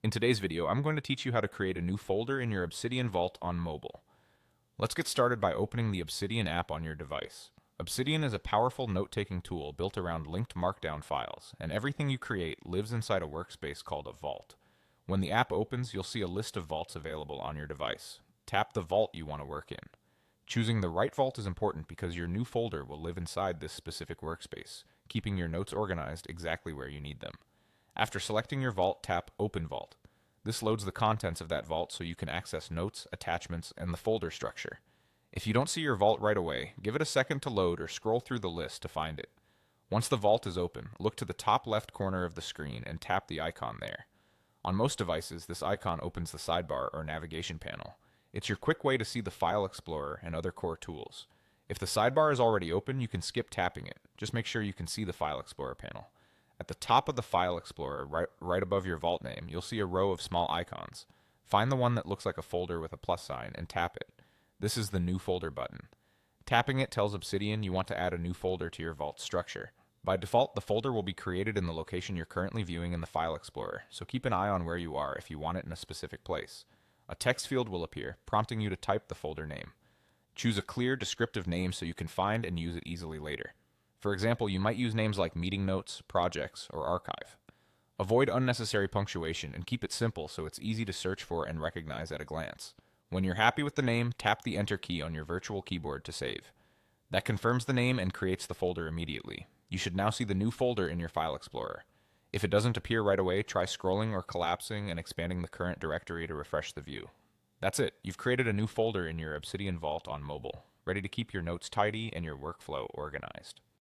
In today's video, I'm going to teach you how to create a new folder in your Obsidian Vault on mobile. Let's get started by opening the Obsidian app on your device. Obsidian is a powerful note-taking tool built around linked markdown files, and everything you create lives inside a workspace called a vault. When the app opens, you'll see a list of vaults available on your device. Tap the vault you want to work in. Choosing the right vault is important because your new folder will live inside this specific workspace, keeping your notes organized exactly where you need them. After selecting your vault, tap Open Vault. This loads the contents of that vault so you can access notes, attachments, and the folder structure. If you don't see your vault right away, give it a second to load or scroll through the list to find it. Once the vault is open, look to the top left corner of the screen and tap the icon there. On most devices, this icon opens the sidebar or navigation panel. It's your quick way to see the File Explorer and other core tools. If the sidebar is already open, you can skip tapping it. Just make sure you can see the File Explorer panel. At the top of the File Explorer, right above your vault name, you'll see a row of small icons. Find the one that looks like a folder with a plus sign and tap it. This is the New Folder button. Tapping it tells Obsidian you want to add a new folder to your vault structure. By default, the folder will be created in the location you're currently viewing in the File Explorer, so keep an eye on where you are if you want it in a specific place. A text field will appear, prompting you to type the folder name. Choose a clear, descriptive name so you can find and use it easily later. For example, you might use names like meeting notes, projects, or archive. Avoid unnecessary punctuation and keep it simple so it's easy to search for and recognize at a glance. When you're happy with the name, tap the Enter key on your virtual keyboard to save. That confirms the name and creates the folder immediately. You should now see the new folder in your File Explorer. If it doesn't appear right away, try scrolling or collapsing and expanding the current directory to refresh the view. That's it. You've created a new folder in your Obsidian Vault on mobile, ready to keep your notes tidy and your workflow organized.